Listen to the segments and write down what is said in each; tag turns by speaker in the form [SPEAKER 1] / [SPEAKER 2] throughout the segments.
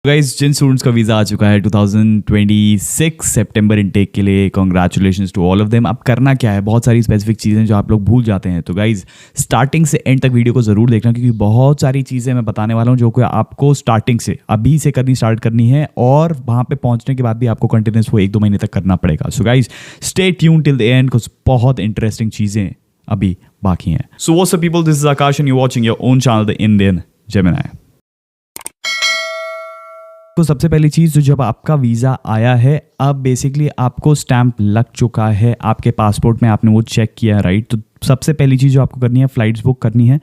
[SPEAKER 1] Guys, जिन students का visa आ चुका है 2026 सितंबर इनटेक के लिए, congratulations to all of them. अब करना क्या है, बहुत सारी स्पेसिफिक चीज़ें जो आप लोग भूल जाते हैं। तो गाइस, स्टार्टिंग से एंड तक वीडियो को ज़रूर देखना, क्योंकि बहुत सारी चीज़ें मैं बताने वाला हूँ जो कि आपको स्टार्टिंग से अभी से स्टार्ट करनी है, और वहाँ पे पहुँचने के बाद भी आपको कंटिन्यूस वो 1-2 महीने तक करना पड़ेगा। So guys, stay tune till the end, कुछ बहुत इंटरेस्टिंग चीज़ें अभी बाकी हैं। So what's up people, this is Akash and you watching your own channel the Indian Gemini. तो सबसे पहली चीज़, तो जब आपका वीज़ा आया है, अब बेसिकली आपको स्टैंप लग चुका है आपके पासपोर्ट में, आपने वो चेक किया, राइट। तो सबसे पहली चीज़ जो आपको करनी है, फ़्लाइट्स बुक करनी है।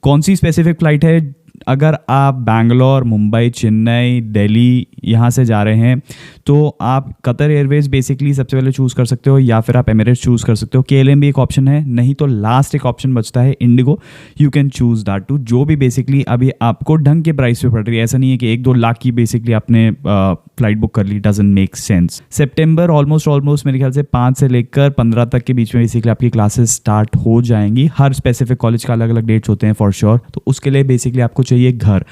[SPEAKER 1] कौन सी स्पेसिफिक फ़्लाइट है? अगर आप बैंगलोर, मुंबई, चेन्नई, दिल्ली यहाँ से जा रहे हैं तो आप कतर एयरवेज बेसिकली सबसे पहले चूज़ कर सकते हो, या फिर आप एमिरेट्स चूज़ कर सकते हो। KLM भी एक ऑप्शन है, नहीं तो लास्ट एक ऑप्शन बचता है IndiGo. You can choose that too, जो भी बेसिकली अभी आपको ढंग के प्राइस पे पड़ रही है। ऐसा नहीं है कि 1-2 लाख की बेसिकली आपने फ्लाइट बुक कर ली, डजंट मेक सेंस। सितंबर ऑलमोस्ट मेरे ख्याल से 5 से लेकर 15 तक के बीच में बेसिकली आपकी क्लासेस स्टार्ट हो जाएंगी। हर स्पेसिफिक कॉलेज का अलग अलग डेट्स होते हैं फॉर श्योर। तो उसके लिए बेसिकली आपको चाहिए घर।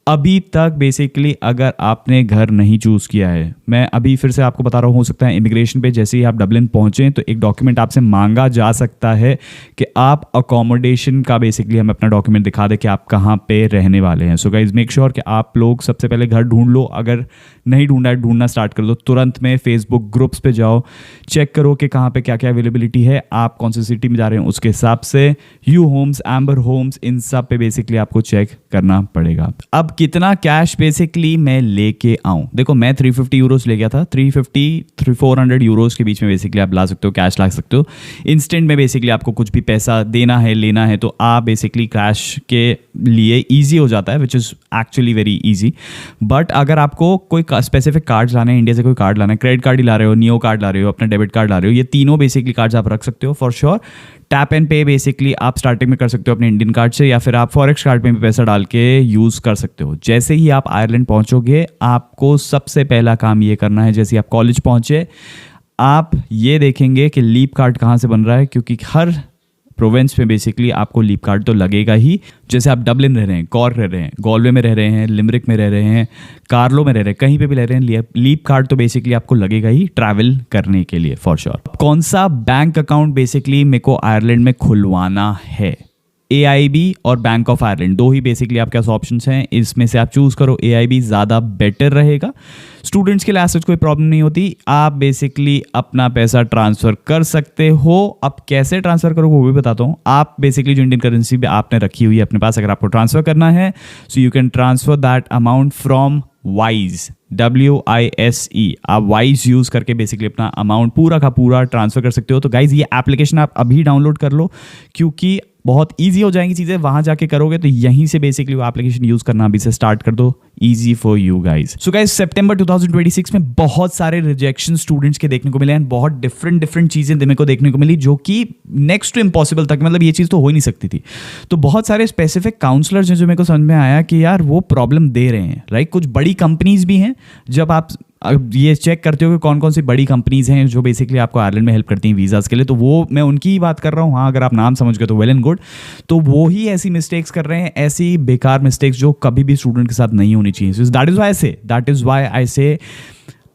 [SPEAKER 1] अभी तक बेसिकली अगर आपने घर नहीं चूज़ किया है, मैं अभी फिर से आपको बता रहा हूँ, हो सकता है इमिग्रेशन पे जैसे ही आप डबलिन पहुँचें तो एक डॉक्यूमेंट आपसे मांगा जा सकता है कि आप अकोमोडेशन का बेसिकली हमें अपना डॉक्यूमेंट दिखा दें कि आप कहाँ पे रहने वाले हैं। सो गाइज, मेक श्योर कि आप लोग सबसे पहले घर ढूंढ लो। अगर नहीं ढूंढा है, ढूंढना स्टार्ट कर दो तुरंत में। फेसबुक ग्रुप्स पे जाओ, चेक करो कि कहाँ पे क्या क्या अवेलेबिलिटी है, आप कौन सी सिटी में जा रहे हैं उसके हिसाब से। यू होम्स, एम्बर होम्स, इन सब पे बेसिकली आपको चेक करना पड़ेगा। अब कितना कैश बेसिकली मैं लेके आऊं? देखो, मैं 350 यूरोस ले गया था। 350-400 यूरोस के बीच में बेसिकली आप ला सकते हो, कैश ला सकते हो। इंस्टेंट में बेसिकली आपको कुछ भी पैसा देना है, लेना है, तो आप बेसिकली कैश के लिए ईजी हो जाता है, which is actually very easy. But अगर आपको कोई स्पेसिफिक कार्ड लाना है, इंडिया से कोई कार्ड लाना है, क्रेडिट कार्ड ही ला रहे हो, नियो कार्ड ला रहे हो, अपना डेबिट कार्ड ला रहे हो, ये तीनों बेसिकली कार्ड्स आप रख सकते हो फॉर श्योर। टैप एंड पे बेसिकली आप स्टार्टिंग में कर सकते हो अपने इंडियन कार्ड से, या फिर आप फॉरेक्स कार्ड में भी पैसा डाल के यूज़ कर सकते हो। जैसे ही आप आयरलैंड पहुंचोगे, आपको सबसे पहला काम ये करना है, जैसे आप कॉलेज पहुंचे, आप ये देखेंगे कि लीप कार्ड कहाँ से बन रहा है, क्योंकि हर प्रोविंस में बेसिकली आपको लीप कार्ड तो लगेगा ही। जैसे आप डबलिन रह रहे हैं, कॉर्क रह रहे हैं, गॉलवे में रह रहे हैं, लिमरिक में रह रहे हैं, कार्लो में रह रहे हैं, कहीं पे भी रह रहे हैं, लीप कार्ड तो बेसिकली आपको लगेगा ही ट्रैवल करने के लिए फॉर श्योर। कौन सा बैंक अकाउंट बेसिकली मेरे को आयरलैंड में खुलवाना है? AIB और बैंक ऑफ आयरलैंड, दो ही बेसिकली आपके पास ऑप्शंस हैं, इसमें से आप चूज़ करो। AIB ज़्यादा बेटर रहेगा। स्टूडेंट्स के लिए ऐसा कोई प्रॉब्लम नहीं होती, आप बेसिकली अपना पैसा ट्रांसफ़र कर सकते हो। अब कैसे ट्रांसफ़र करोगे वो भी बताता हूँ। आप बेसिकली जो इंडियन करेंसी भी आपने रखी हुई है अपने पास, अगर आपको ट्रांसफ़र करना है, so you can transfer that amount from wise, WISE। आप वाइज यूज़ करके बेसिकली अपना अमाउंट पूरा का पूरा ट्रांसफ़र कर सकते हो। तो गाइज, ये एप्लीकेशन आप अभी डाउनलोड कर लो, क्योंकि बहुत ईजी हो जाएंगी चीज़ें। वहाँ जाके करोगे तो यहीं से बेसिकली वो एप्लीकेशन यूज़ करना अभी से स्टार्ट कर दो। Easy for you guys. So guys, सितंबर 2026 में बहुत सारे रिजेक्शन स्टूडेंट्स के देखने को मिले हैं। बहुत डिफरेंट चीज़ें मेरे को देखने को मिली, जो कि नेक्स्ट टू इम्पॉसिबल तक, मतलब ये चीज़ तो हो ही नहीं सकती थी। तो बहुत सारे स्पेसिफिक काउंसलर्स हैं जो मेरे को समझ में आया कि यार वो प्रॉब्लम दे रहे हैं, राइट। कुछ बड़ी कंपनीज भी हैं। जब आप ये चेक करते हो कि कौन कौन सी बड़ी कंपनीज हैं जो बेसिकली आपको आयरलैंड में हेल्प करती हैं वीज़ाज़ के लिए, तो वो मैं उनकी ही बात कर रहा हूँ। हाँ, अगर आप नाम समझ गए तो वेल एंड गुड। तो वो ही ऐसी मिस्टेक्स कर रहे हैं, ऐसी बेकार मिस्टेक्स जो कभी भी स्टूडेंट के साथ नहीं होनी चाहिए। दैट इज़ वाई आई से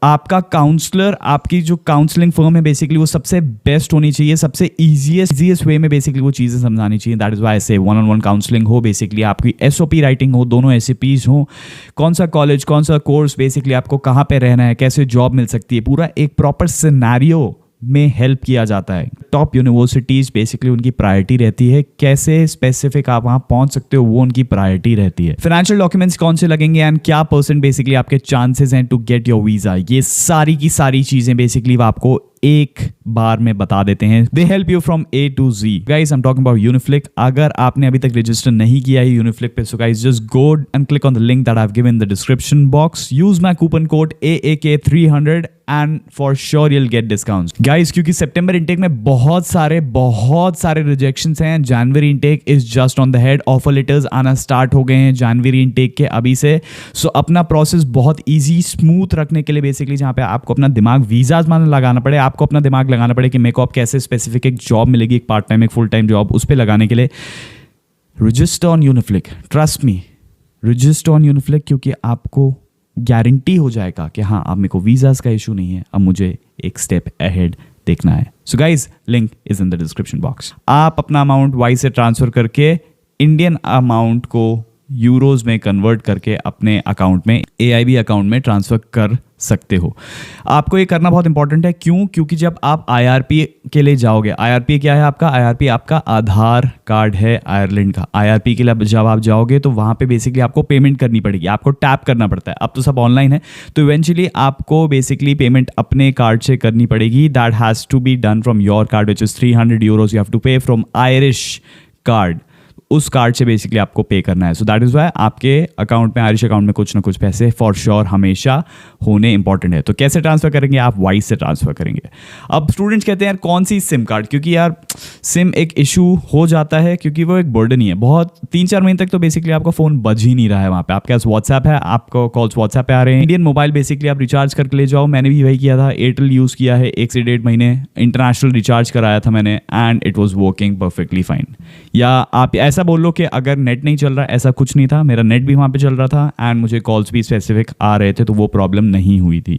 [SPEAKER 1] आपका काउंसलर, आपकी जो काउंसलिंग फर्म है बेसिकली, वो सबसे बेस्ट होनी चाहिए, सबसे ईजीएस्ट वे में बेसिकली वो चीज़ें समझानी चाहिए। दैट इज़ वाई से 1-on-1 काउंसलिंग हो, बेसिकली आपकी SOP राइटिंग हो, दोनों SAPs हो, कौन सा कॉलेज, कौन सा कोर्स, बेसिकली आपको कहाँ पे रहना है, कैसे जॉब मिल सकती है, पूरा एक प्रॉपर सिनेरियो में हेल्प किया जाता है। टॉप यूनिवर्सिटीज़ बेसिकली उनकी प्रायोरिटी रहती है, कैसे स्पेसिफिक आप वहाँ पहुँच सकते हो वो उनकी प्रायोरिटी रहती है। फाइनेंशियल डॉक्यूमेंट्स कौन से लगेंगे एंड क्या परसेंट बेसिकली आपके चांसेस हैं टू गेट योर वीज़ा, ये सारी की सारी चीज़ें बेसिकली आपको एक बार में बता देते हैं। They help you from A to Z। Guys, I am talking about Uniflick. अगर आपने अभी तक रजिस्टर नहीं किया है यूनिफ्लिक पे, so guys just go and click on the link that I have given in the description box. Use my coupon code AAK300 and for sure you'll get discounts. Guys, क्योंकि सितंबर intake में बहुत सारे rejections हैं। जनवरी intake is just on the head. Offer letters आना start हो गए हैं जनवरी इनटेक के अभी से। सो अपना प्रोसेस बहुत ईजी स्मूथ रखने के लिए बेसिकली, जहाँ पे आपको अपना दिमाग वीज़ाज मान लगाना पड़े, आपको अपना दिमाग लगाना पड़े कि मेरे को अब कैसे स्पेसिफिक एक जॉब मिलेगी, एक पार्ट टाइम, एक फुल टाइम जॉब, उस पर लगाने के लिए register on Uniflick. Trust me, register on Uniflick, क्योंकि आपको गारंटी हो जाएगा कि हाँ अब मेरे को वीज़ाज़ का इशू नहीं है, अब मुझे एक स्टेप अहेड देखना है। So guys, link is in the description box. आप अपना अमाउंट वाई से ट्रांसफ़र करके इंडियन अमाउंट को यूरोज़ में कन्वर्ट करके अपने अकाउंट में, AIB अकाउंट में ट्रांसफ़र कर सकते हो। आपको ये करना बहुत इंपॉर्टेंट है। क्यों? क्योंकि जब आप IRP के लिए जाओगे, IRP क्या है आपका? IRP आपका आधार कार्ड है आयरलैंड का। IRP के लिए जब आप जाओगे तो वहाँ पे बेसिकली आपको पेमेंट करनी पड़ेगी, आपको टैप करना पड़ता है। अब तो सब ऑनलाइन है, तो इवेंचुअली आपको बेसिकली पेमेंट अपने कार्ड से करनी पड़ेगी। That has to be done from your card which is 300 euros you have to pay from Irish card. उस कार्ड से बेसिकली आपको पे करना है। सो दैट इज़ वाई आपके अकाउंट में, आयरिश अकाउंट में कुछ ना कुछ पैसे फॉर श्योर हमेशा होने इंपॉर्टेंट है। तो कैसे ट्रांसफ़र करेंगे आप? वाइस से ट्रांसफ़र करेंगे। अब स्टूडेंट्स कहते हैं यार कौन सी सिम कार्ड, क्योंकि यार सिम एक इशू हो जाता है, क्योंकि वो एक बर्डन ही है बहुत। 3-4 महीने तक तो बेसिकली आपका फ़ोन बज ही नहीं रहा है वहाँ पे। आपके पास व्हाट्सएप है, आपको कॉल्स व्हाट्सएप पे आ रहे हैं। इंडियन मोबाइल बेसिकली आप रिचार्ज करके ले जाओ। मैंने भी वही किया था, एयरटेल यूज़ किया है 1 से 1.5 महीने। इंटरनेशनल रिचार्ज कराया था मैंने and it was working perfectly fine. या आप ऐसा बोल लो कि अगर नेट नहीं चल रहा, ऐसा कुछ नहीं था, मेरा नेट भी वहाँ पे चल रहा था एंड मुझे कॉल्स भी स्पेसिफिक आ रहे थे, तो वो प्रॉब्लम नहीं हुई थी।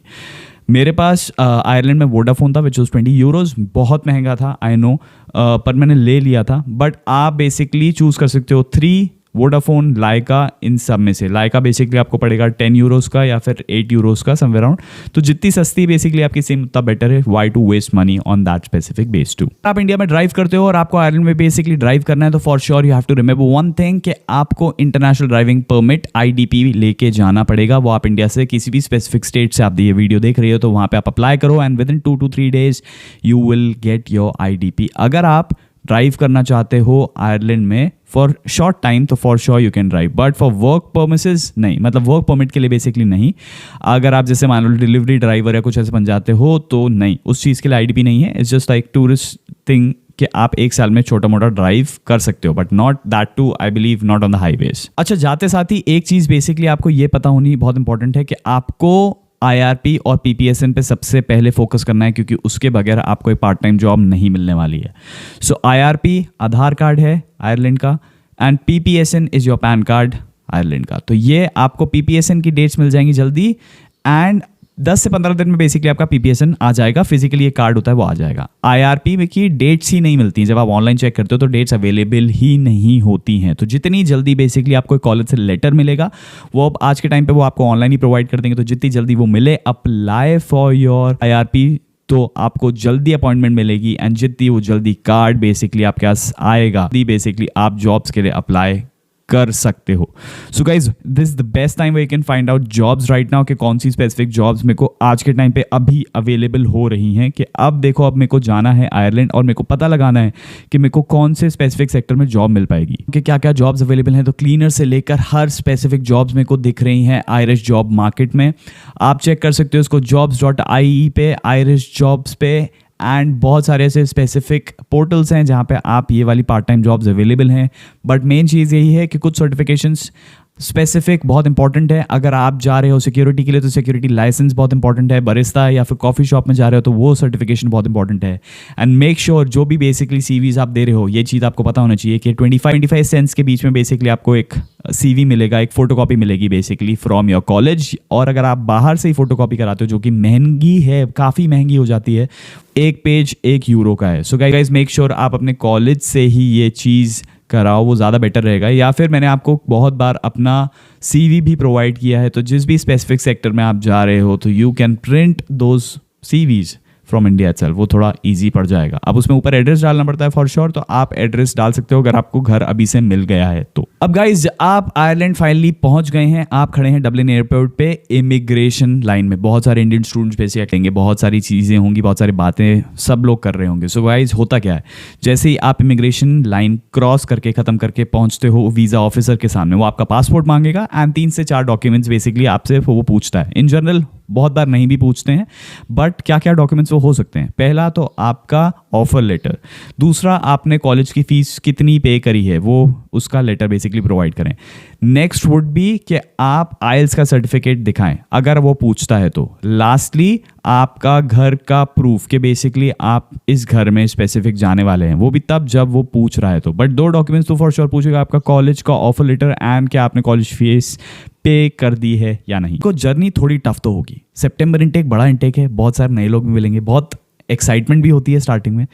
[SPEAKER 1] मेरे पास आयरलैंड में वोडाफोन था विच वॉज 20 यूरोज। बहुत महंगा था आई नो, पर मैंने ले लिया था। बट आप बेसिकली चूज़ कर सकते हो 3 वोडाफोन, लाइका, इन सब में से। लाइका बेसिकली आपको पड़ेगा 10 यूरोज़ का या फिर 8 यूरोज़ का समवेयर अराउंड। तो जितनी सस्ती बेसिकली आपकी सिम उतना बेटर है। Why to waste money on that specific base too. आप इंडिया में ड्राइव करते हो और आपको आयरलैंड में बेसिकली ड्राइव करना है, तो for sure you have to remember one thing कि आपको इंटरनेशनल ड्राइविंग परमिट IDP लेके जाना पड़ेगा। वो आप इंडिया से किसी भी स्पेसिफिक स्टेट से आप ये वीडियो देख रहे हो तो वहाँ पे आप अप्लाई करो and with in 2 to 3 days you will get your IDP। अगर आप ड्राइव करना चाहते हो आयरलैंड में फॉर शॉर्ट टाइम तो for sure you can drive, but for work premises नहीं, मतलब वर्क परमिट के लिए बेसिकली नहीं। अगर आप जैसे मान लो डिलीवरी ड्राइवर या कुछ ऐसे बन जाते हो तो नहीं, उस चीज़ के लिए IDP नहीं है। It's just like tourist thing कि आप 1 साल में छोटा मोटा ड्राइव कर सकते हो, but not that too I believe not on the highways. अच्छा, जाते साथ ही एक चीज़ बेसिकली आपको ये पता होनी बहुत इंपॉर्टेंट है कि आपको IRP और PPSN पे सबसे पहले फोकस करना है, क्योंकि उसके बगैर आपको एक पार्ट टाइम जॉब नहीं मिलने वाली है। सो IRP आधार कार्ड है आयरलैंड का and PPSN is your pan card Ireland का। तो ये आपको PPSN की डेट्स मिल जाएंगी जल्दी एंड 10 से 15 दिन में बेसिकली आपका PPSN आ जाएगा। फिजिकली ये कार्ड होता है वो आ जाएगा। IRP में की डेट्स ही नहीं मिलती हैं। जब आप ऑनलाइन चेक करते हो तो डेट्स अवेलेबल ही नहीं होती हैं। तो जितनी जल्दी बेसिकली आपको कॉलेज से लेटर मिलेगा, वो अब आज के टाइम पे वो आपको ऑनलाइन ही प्रोवाइड कर देंगे। तो जितनी जल्दी वो मिले, अप्लाई फॉर योर IRP, तो आपको जल्दी अपॉइंटमेंट मिलेगी एंड जितनी वो जल्दी कार्ड बेसिकली आपके पास आएगा, बेसिकली आप जॉब्स के लिए अप्लाई कर सकते हो। So guys, this is the best time way you can find out jobs right now कि कौन सी स्पेसिफिक जॉब्स मेरे को आज के टाइम पे अभी अवेलेबल हो रही हैं। कि अब देखो, अब मेरे को जाना है आयरलैंड और मेरे को पता लगाना है कि मेरे को कौन से स्पेसिफिक सेक्टर में जॉब मिल पाएगी, कि क्या क्या जॉब्स अवेलेबल हैं। तो क्लीनर से लेकर हर स्पेसिफिक जॉब्स मेरे को दिख रही हैं आयरिश जॉब मार्केट में। आप चेक कर सकते हो इसको jobs.ie पे, आयरिश जॉब्स पे एंड बहुत सारे ऐसे स्पेसिफिक पोर्टल्स हैं जहाँ पे आप ये वाली पार्ट टाइम जॉब्स अवेलेबल हैं। बट मेन चीज़ यही है कि कुछ सर्टिफिकेशंस स्पेसिफिक बहुत इंपॉर्टेंट है। अगर आप जा रहे हो सिक्योरिटी के लिए तो सिक्योरिटी लाइसेंस बहुत इंपॉर्टेंट है। बरिस्ता या फिर कॉफ़ी शॉप में जा रहे हो तो वो सर्टिफिकेशन बहुत इंपॉर्टेंट है। एंड मेक श्योर जो भी बेसिकली CVs आप दे रहे हो, ये चीज़ आपको पता होना चाहिए कि 25 सेंट्स के बीच में बेसिकली आपको एक CV मिलेगा, एक फ़ोटोकॉपी मिलेगी बेसिकली फ्रॉम योर कॉलेज। और अगर आप बाहर से ही फ़ोटोकॉपी कराते हो, जो कि महंगी है, काफ़ी महंगी हो जाती है, एक पेज 1 यूरो का है। सो गाइस, मेक श्योर आप अपने कॉलेज से ही ये चीज़ कराओ, वो ज़्यादा बेटर रहेगा। या फिर मैंने आपको बहुत बार अपना CV भी प्रोवाइड किया है, तो जिस भी स्पेसिफिक सेक्टर में आप जा रहे हो तो you can print those CVs from India itself, वो थोड़ा इजी पड़ जाएगा। अब उसमें ऊपर एड्रेस डालना पड़ता है फॉर श्योर, तो आप एड्रेस डाल सकते हो अगर आपको घर अभी से मिल गया है तो। अब गाइज, आप आयरलैंड फाइनली पहुंच गए हैं। आप खड़े हैं डबलिन एयरपोर्ट पे इमिग्रेशन लाइन में। बहुत सारे इंडियन स्टूडेंट्स पे से आएंगे, बहुत सारी चीज़ें होंगी, बहुत सारी बातें सब लोग कर रहे होंगे। सो गाइज, होता क्या है, जैसे ही आप इमिग्रेशन लाइन क्रॉस करके ख़त्म करके पहुंचते हो वीज़ा ऑफिसर के सामने, वो आपका पासपोर्ट मांगेगा एंड 3 से 4 डॉक्यूमेंट्स बेसिकली आपसे वो पूछता है। इन जनरल बहुत बार नहीं भी पूछते हैं, बट क्या क्या डॉक्यूमेंट्स वो हो सकते हैं। पहला तो आपका ऑफर लेटर, दूसरा आपने कॉलेज की फीस कितनी पे करी है वो उसका लेटर बेसिकली प्रोवाइड करें। नेक्स्ट वुड बी कि आप आइल्स का सर्टिफिकेट दिखाएं अगर वो पूछता है तो। लास्टली आपका घर का प्रूफ कि बेसिकली आप इस घर में स्पेसिफिक जाने वाले हैं, वो भी तब जब वो पूछ रहा है तो। बट 2 डॉक्यूमेंट्स तो फॉर श्योर पूछेगा, आपका कॉलेज का ऑफर लेटर एंड क्या आपने कॉलेज फीस पे कर दी है या नहीं। को जर्नी थोड़ी टफ तो होगी। सितंबर इनटेक बड़ा इनटेक है, बहुत सारे नए लोग भी मिलेंगे, बहुत एक्साइटमेंट भी होती है स्टार्टिंग में,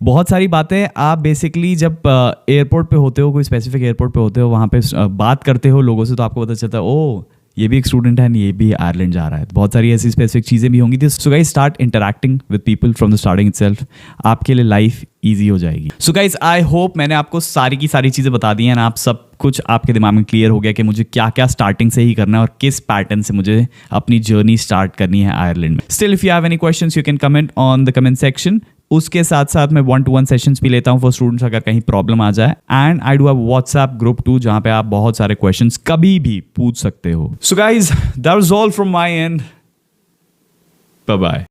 [SPEAKER 1] बहुत सारी बातें। आप बेसिकली जब एयरपोर्ट पे होते हो, कोई स्पेसिफिक एयरपोर्ट पे होते हो, वहाँ पे बात करते हो लोगों से, तो आपको पता चलता है ओ ये भी एक स्टूडेंट है, ये भी आयरलैंड जा रहा है। बहुत सारी ऐसी स्पेसिफिक चीज़ें भी होंगी। So guys start interacting with people from the starting itself, आपके लिए लाइफ ईजी हो जाएगी। सो गाइस आई होप मैंने आपको सारी की सारी चीज़ें बता दी हैं ना, आप सब कुछ आपके दिमाग में क्लियर हो गया कि मुझे क्या क्या स्टार्टिंग से ही करना है और किस पैटर्न से मुझे अपनी जर्नी स्टार्ट करनी है आयरलैंड में। Still if you have any questions you can comment on the comment section. उसके साथ साथ मैं 1-to-1 सेशंस भी लेता हूँ फॉर स्टूडेंट्स अगर कहीं प्रॉब्लम आ जाए, and I do a WhatsApp group too जहाँ पे आप बहुत सारे क्वेश्चंस कभी भी पूछ सकते हो। So guys that was all from my end, bye bye.